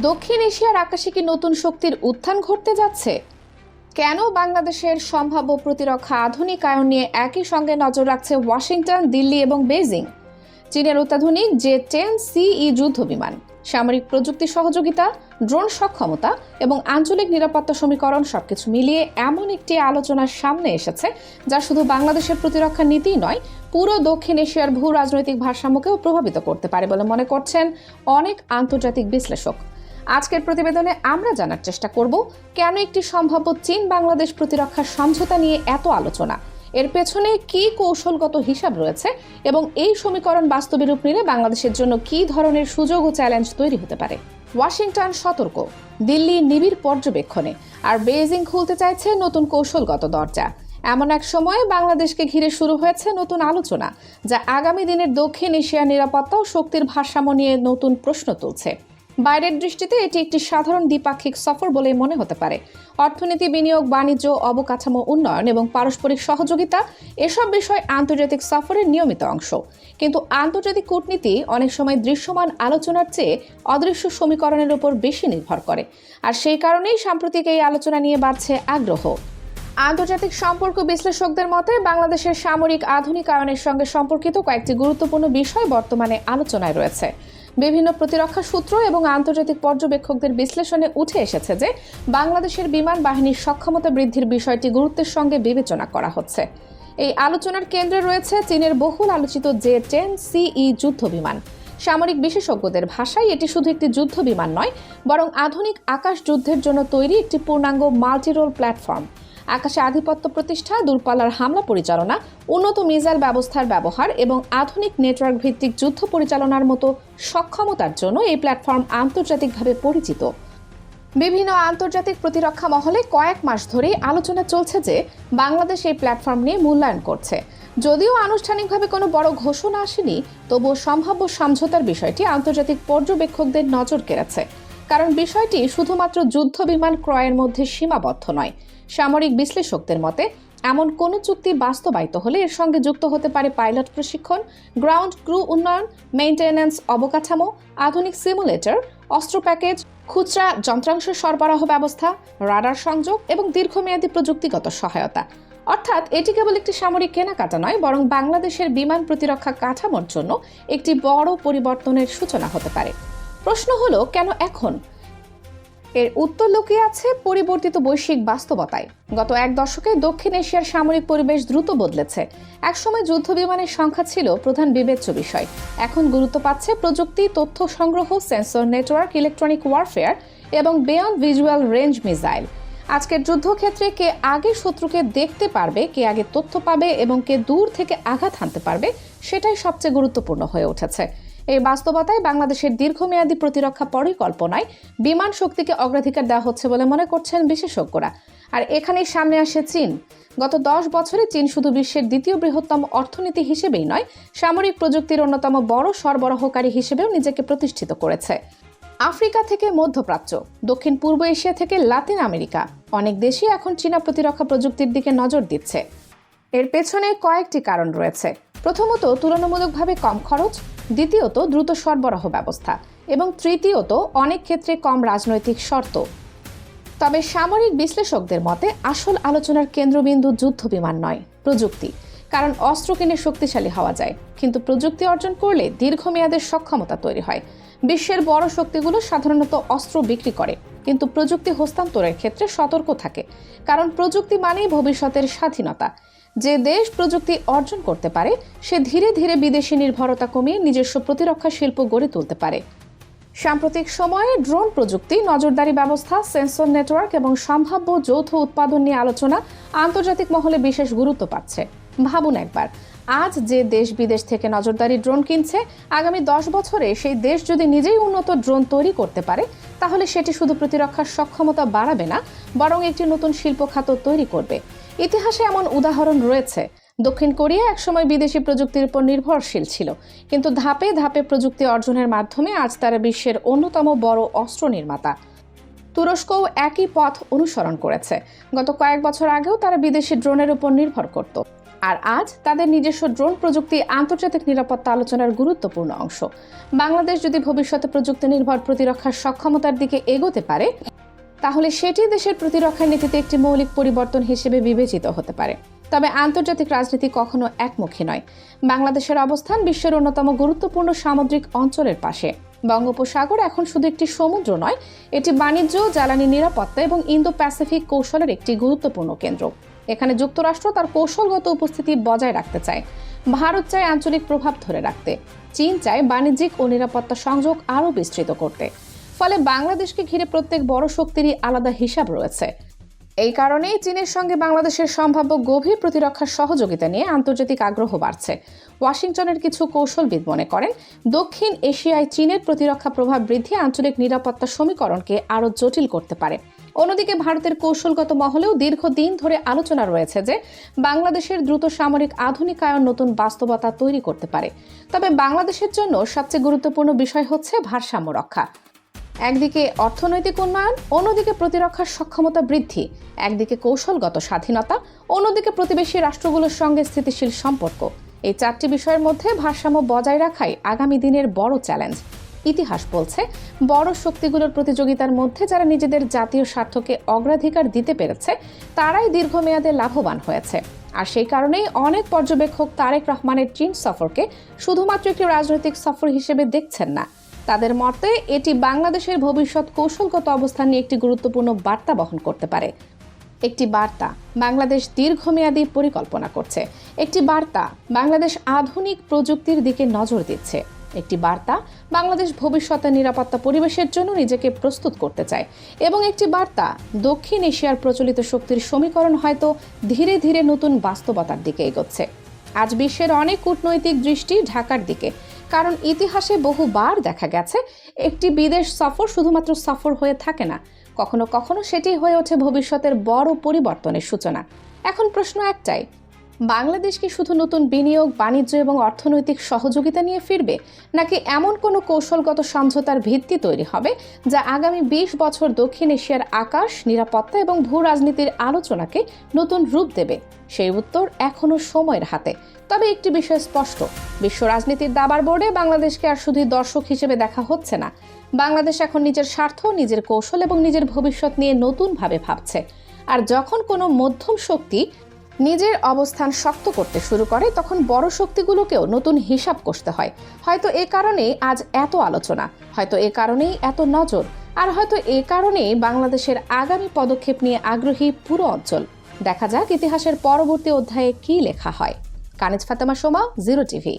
দক্ষিণ এশিয়ার আকাশে কি নতুন শক্তির উত্থান ঘটতে যাচ্ছে? কেন বাংলাদেশের সম্ভাব্য প্রতিরক্ষা আধুনিকায়ন নিয়ে একই সঙ্গে নজর রাখছে ওয়াশিংটন, দিল্লি এবং বেইজিং? চীনের অত্যাধুনিক J-10CE যুদ্ধ বিমান, সামরিক প্রযুক্তি সহযোগিতা, ড্রোন সক্ষমতা এবং আঞ্চলিক নিরাপত্তা সমীকরণ সবকিছু মিলিয়ে এমন একটি আলোচনার সামনে এসেছে যা শুধু বাংলাদেশের প্রতিরক্ষা নীতিই নয়, পুরো দক্ষিণ এশিয়ার ভূ রাজনৈতিক ভারসাম্যকেও প্রভাবিত করতে পারে বলে মনে করছেন অনেক আন্তর্জাতিক বিশ্লেষক। আজকের প্রতিবেদনে আমরা জানার চেষ্টা করব কেন একটি সম্ভাব্য চীন বাংলাদেশ প্রতিরক্ষা সমঝোতা নিয়ে এত আলোচনা, এর পেছনে কি কৌশলগত হিসাব রয়েছে এবং এই সমীকরণ বাস্তবে রূপ নিলে বাংলাদেশের জন্য কি ধরনের সুযোগ ও চ্যালেঞ্জ তৈরি হতে পারে। ওয়াশিংটন সতর্ক, দিল্লি নিবিড় পর্যবেক্ষণে, আর বেইজিং খুলতে চাইছে নতুন কৌশলগত দরজা। এমন এক সময়ে বাংলাদেশকে ঘিরে শুরু হয়েছে নতুন আলোচনা যা আগামী দিনের দক্ষিণ এশিয়ার নিরাপত্তা ও শক্তির ভারসাম্য নিয়ে নতুন প্রশ্ন তুলছে। বাইরের দৃষ্টিতে এটি একটি সাধারণ দ্বিপাক্ষিক সফর বলে মনে হতে পারে। অর্থনীতি, বিনিয়োগ, বাণিজ্য, অবকাঠামো উন্নয়ন এবং পারস্পরিক সহযোগিতা এসব বিষয় আন্তর্জাতিক সফরের নিয়মিত অংশ। কিন্তু আন্তর্জাতিক কূটনীতি অনেক সময় দৃশ্যমান আলোচনার চেয়ে অদৃশ্য সমীকরণের উপর বেশি নির্ভর করে, আর সেই কারণেই সাম্প্রতিক এই আলোচনা নিয়ে বাড়ছে আগ্রহ। আন্তর্জাতিক সম্পর্ক বিশ্লেষকদের মতে বাংলাদেশের সামরিক আধুনিকায়নের সঙ্গে সম্পর্কিত কয়েকটি গুরুত্বপূর্ণ বিষয় বর্তমানে আলোচনায় রয়েছে। বিভিন্ন প্রতিরক্ষা সূত্র এবং আন্তর্জাতিক পর্যবেক্ষকদের বিশ্লেষণে উঠে এসেছে যে বাংলাদেশের বিমান বাহিনীর সক্ষমতা বৃদ্ধির বিষয়টি গুরুত্বের সঙ্গে বিবেচনা করা হচ্ছে। এই আলোচনার কেন্দ্রে রয়েছে চীনের বহুল আলোচিত J-10CE যুদ্ধ বিমান। সামরিক বিশেষজ্ঞদের ভাষায় এটি শুধু একটি যুদ্ধ বিমান নয়, বরং আধুনিক আকাশ যুদ্ধের জন্য তৈরি একটি পূর্ণাঙ্গ মাল্টিরোল প্ল্যাটফর্ম। আকাশে আধিপত্য প্রতিষ্ঠা, দূরপাল্লার হামলা পরিচালনা, উন্নত মিসাইল ব্যবস্থার ব্যবহার এবং আধুনিক নেটওয়ার্ক ভিত্তিক যুদ্ধ পরিচালনার মতো সক্ষমতার জন্য এই প্ল্যাটফর্ম আন্তর্জাতিকভাবে পরিচিত। বিভিন্ন আন্তর্জাতিক প্রতিরক্ষা মহলে কয়েক মাস ধরেই আলোচনা চলছে যে বাংলাদেশ এই প্ল্যাটফর্ম নিয়ে মূল্যায়ন করছে। যদিও আনুষ্ঠানিকভাবে কোনো বড় ঘোষণা আসেনি, তবুও সম্ভাব্য সমঝোতার বিষয়টি আন্তর্জাতিক পর্যবেক্ষকদের নজর কেড়েছে। কারণ বিষয়টি শুধুমাত্র যুদ্ধ বিমান ক্রয়ের মধ্যে সীমাবদ্ধ নয়। সামরিক বিশ্লেষকদের মতে এমন কোনো চুক্তি বাস্তবায়িত হলে এর সঙ্গে যুক্ত হতে পারে পাইলট প্রশিক্ষণ, গ্রাউন্ড ক্রু উন্নয়ন, মেইনটেন্যান্স অবকাঠামো, আধুনিক সিমুলেটর, অস্ত্র প্যাকেজ, খুচরা যন্ত্রাংশ সরবরাহ ব্যবস্থা, রাডার সংযোগ এবং দীর্ঘমেয়াদী প্রযুক্তিগত সহায়তা। অর্থাৎ এটি কেবল একটি সামরিক কেনাকাটা নয়, বরং বাংলাদেশের বিমান প্রতিরক্ষা কাঠামোর জন্য একটি বড় পরিবর্তনের সূচনা হতে পারে। প্রশ্ন হলো, কেন এখন? এর উত্তর লুকিয়ে আছে পরিবর্তিত বৈশ্বিক বাস্তবতায়। গত এক দশকে দক্ষিণ এশিয়ার সামরিক পরিবেশ দ্রুত বদলেছে। একসময় যুদ্ধ বিমানের সংখ্যা ছিল প্রধান বিবেচ্য বিষয়, এখন গুরুত্ব পাচ্ছে প্রযুক্তি, তথ্য সংগ্রহ, সেন্সর নেটওয়ার্ক, ইলেকট্রনিক ওয়ারফেয়ার এবং বিয়ন্ড ভিজুয়াল রেঞ্জ মিসাইল। আজকের যুদ্ধক্ষেত্রে কে আগে শত্রুকে দেখতে পারবে, কে আগে তথ্য পাবে এবং কে দূর থেকে আঘাত হানতে পারবে, সেটাই সবচেয়ে গুরুত্বপূর্ণ হয়ে উঠেছে। এই বাস্তবতায় বাংলাদেশের দীর্ঘমেয়াদী প্রতিরক্ষা পরিকল্পনায় বিমান শক্তিকে অগ্রাধিকার দেওয়া হচ্ছে বলে মনে করছেন বিশেষজ্ঞরা। আর এখানেই সামনে আসে চীন। গত 10 বছরে চীন শুধু বিশ্বের দ্বিতীয় বৃহত্তম অর্থনীতি হিসেবেই নয়, সামরিক প্রযুক্তির অন্যতম বড় সরবরাহকারী হিসেবেও নিজেকে প্রতিষ্ঠিত করেছে। আফ্রিকা থেকে মধ্যপ্রাচ্য, দক্ষিণ পূর্ব এশিয়া থেকে লাতিন আমেরিকা, অনেক দেশই এখন চীনা প্রতিরক্ষা প্রযুক্তির দিকে নজর দিচ্ছে। এর পেছনে কয়েকটি কারণ রয়েছে। প্রথমত, তুলনামূলকভাবে কম খরচ, দ্বিতীয়ত দ্রুত সরবরাহ ব্যবস্থা এবং তৃতীয়ত অনেক ক্ষেত্রে কম রাজনৈতিক শর্ত। তবে সামরিক বিশ্লেষকদের মতে আসল আলোচনার কেন্দ্রবিন্দু যুদ্ধ বিমান নয়, প্রযুক্তি। কারণ অস্ত্র কিনে শক্তিশালী হওয়া যায়, কিন্তু প্রযুক্তি অর্জন করলে দীর্ঘমেয়াদের সক্ষমতা তৈরি হয়। বিশ্বের বড় শক্তিগুলো সাধারণত অস্ত্র বিক্রি করে, কিন্তু প্রযুক্তি হস্তান্তরের ক্ষেত্রে সতর্ক থাকে। কারণ প্রযুক্তি মানেই ভবিষ্যতের স্বাধীনতা। যে দেশ প্রযুক্তি অর্জন করতে পারে সে ধীরে ধীরে বিদেশি নির্ভরতা কমিয়ে নিজস্ব প্রতিরক্ষা শিল্প গড়ে তুলতে পারে। সাম্প্রতিক সময়ে ড্রোন প্রযুক্তি, নজরদারি ব্যবস্থা, সেন্সর নেটওয়ার্ক এবং সম্ভাব্য যৌথ উৎপাদন নিয়ে আলোচনা আন্তর্জাতিক মহলে বিশেষ গুরুত্ব পাচ্ছে। ভাবুন একবার, আজ যে দেশ বিদেশ থেকে নজরদারি ড্রোন কিনছে, আগামী 10 বছরে সেই দেশ যদি নিজেই উন্নত ড্রোন তৈরি করতে পারে, তাহলে সেটি শুধু প্রতিরক্ষার সক্ষমতা বাড়াবে না, বরং একটি নতুন শিল্প খাত তৈরি করবে। ইতিহাসে এমন উদাহরণ রয়েছে। দক্ষিণ কোরিয়া একসময় বিদেশি প্রযুক্তির উপর নির্ভরশীল ছিল, কিন্তু ধাপে ধাপে প্রযুক্তি অর্জনের মাধ্যমে আজ তারা বিশ্বের অন্যতম বড় অস্ত্র নির্মাতা। তুরস্কও একই পথ অনুসরণ করেছে। গত কয়েক বছর আগেও তারা বিদেশি ড্রোনের উপর নির্ভর করত। আর আজ তাদের নিজস্ব ড্রোন প্রযুক্তি আন্তর্জাতিক নিরাপত্তা আলোচনার গুরুত্বপূর্ণ অংশ। বাংলাদেশ যদি ভবিষ্যতে প্রযুক্তি নির্ভর প্রতিরক্ষার সক্ষমতার দিকে এগোতে পারে, তাহলে সেটি দেশের প্রতিরক্ষা নীতিতে একটি মৌলিক পরিবর্তন হিসেবে বিবেচিত হতে পারে। তবে আন্তর্জাতিক রাজনীতি কখনো একমুখী নয়। বাংলাদেশের অবস্থান বিশ্বের অন্যতম গুরুত্বপূর্ণ সামুদ্রিক অঞ্চলের পাশে। বঙ্গোপসাগর এখন শুধু একটি সমুদ্র নয়, এটি বাণিজ্য, জ্বালানি নিরাপত্তা এবং ইন্দো প্যাসিফিক কৌশলের একটি গুরুত্বপূর্ণ কেন্দ্র। এখানে যুক্তরাষ্ট্র তার কৌশলগত উপস্থিতি বজায় রাখতে চায়, ভারত চায় আঞ্চলিক প্রভাব ধরে রাখতে, চীন চায় বাণিজ্যিক ও নিরাপত্তা সংযোগ আরও বিস্তৃত করতে। ফলে বাংলাদেশকে ঘিরে প্রত্যেক বড় শক্তিরই আলাদা হিসাব রয়েছে। এই কারণেই চীনের সঙ্গে বাংলাদেশের সম্ভাব্য গভীর প্রতিরক্ষার সহযোগিতা নিয়ে আন্তর্জাতিক আগ্রহ বাড়ছে। ওয়াশিংটনের কিছু কৌশলবিদ মনে করেন, দক্ষিণ এশিয়ায় চীনের প্রতিরক্ষা প্রভাব বৃদ্ধি আঞ্চলিক নিরাপত্তা সমীকরণকে আরও জটিল করতে পারে। অন্যদিকে ভারতের কৌশলগত মহলেও দীর্ঘদিন ধরে আলোচনা রয়েছে যে বাংলাদেশের দ্রুত সামরিক আধুনিকায়ন নতুন বাস্তবতা তৈরি করতে পারে। তবে বাংলাদেশের জন্য সবচেয়ে গুরুত্বপূর্ণ বিষয় হচ্ছে ভারসাম্য রক্ষা। একদিকে অর্থনৈতিক উন্নয়ন, অন্যদিকে প্রতিরক্ষার সক্ষমতা বৃদ্ধি, একদিকে কৌশলগত স্বাধীনতা, অন্যদিকে প্রতিবেশী রাষ্ট্রগুলোর সঙ্গে স্থিতিশীল সম্পর্ক। এই চারটি বিষয়ের মধ্যে ভারসাম্য বজায় রাখাই আগামী দিনের বড় চ্যালেঞ্জ। ইতিহাস বলছে, বড় শক্তিগুলোর প্রতিযোগিতার মধ্যে যারা নিজেদের জাতীয় স্বার্থকে অগ্রাধিকার দিতে পেরেছে তারাই দীর্ঘমেয়াদে লাভবান হয়েছে। আর সেই কারণেই অনেক পর্যবেক্ষক তারেক রহমানের চীন সফরকে শুধুমাত্র একটি রাজনৈতিক সফর হিসেবে দেখছেন না। তাদের মতে এটি বাংলাদেশের ভবিষ্যৎ কৌশলগত অবস্থান নিয়ে একটি গুরুত্বপূর্ণ বার্তা বহন করতে পারে। একটি বার্তা, বাংলাদেশ দীর্ঘমেয়াদী পরিকল্পনা করছে। একটি বার্তা, বাংলাদেশ আধুনিক প্রযুক্তির দিকে নজর দিচ্ছে। একটি বার্তা, বাংলাদেশ ভবিষ্যতের নিরাপত্তা পরিবেশের জন্য নিজেকে প্রস্তুত করতে চায়। এবং একটি বার্তা, দক্ষিণ এশিয়ার প্রচলিত শক্তির সমীকরণ হয়তো ধীরে ধীরে নতুন বাস্তবতার দিকে এগোচ্ছে। আজ বিশ্বের অনেক কূটনৈতিক দৃষ্টি ঢাকার দিকে, কারণ ইতিহাসে বহুবার দেখা গেছে একটি বিদেশ সফর শুধুমাত্র সফর হয়ে থাকে না, কখনো কখনো সেটি হয়ে ওঠে ভবিষ্যতের বড় পরিবর্তনের সূচনা। এখন প্রশ্ন একটাই, বাংলাদেশ কি শুধু নতুন বিনিয়োগ, বাণিজ্য এবং অর্থনৈতিক সহযোগিতা নিয়ে ফিরবে, নাকি এমন কোনো কৌশলগত সমঝোতার ভিত্তি তৈরি হবে যা আগামী 20 বছর দক্ষিণ এশিয়ার আকাশ, নিরাপত্তা এবং ভূ রাজনীতির আলোচনাকে নতুন রূপ দেবে? সেই উত্তর এখনো সময়ের হাতে। তবে একটি বিষয় স্পষ্ট, বিশ্ব রাজনীতির দাবার বোর্ডে বাংলাদেশকে আর শুধু দর্শক হিসেবে দেখা হচ্ছে না। বাংলাদেশ এখন নিজের স্বার্থ, নিজের কৌশল এবং নিজের ভবিষ্যৎ নিয়ে নতুনভাবে ভাবছে। আর যখন কোনো মধ্যম শক্তি নিজের অবস্থান শক্ত করতে শুরু করে, তখন বড় শক্তিগুলোকেও নতুন হিসাব কষতে হয়। হয়তো এ কারণেই আজ এত আলোচনা, হয়তো এ কারণেই এত নজর, আর হয়তো এ কারণেই বাংলাদেশের আগামী পদক্ষেপ নিয়ে আগ্রহী পুরো অঞ্চল। দেখা যাক ইতিহাসের পরবর্তী অধ্যায়ে কি লেখা হয়। কানিজ ফাতেমা সোমা, 0 টিভি।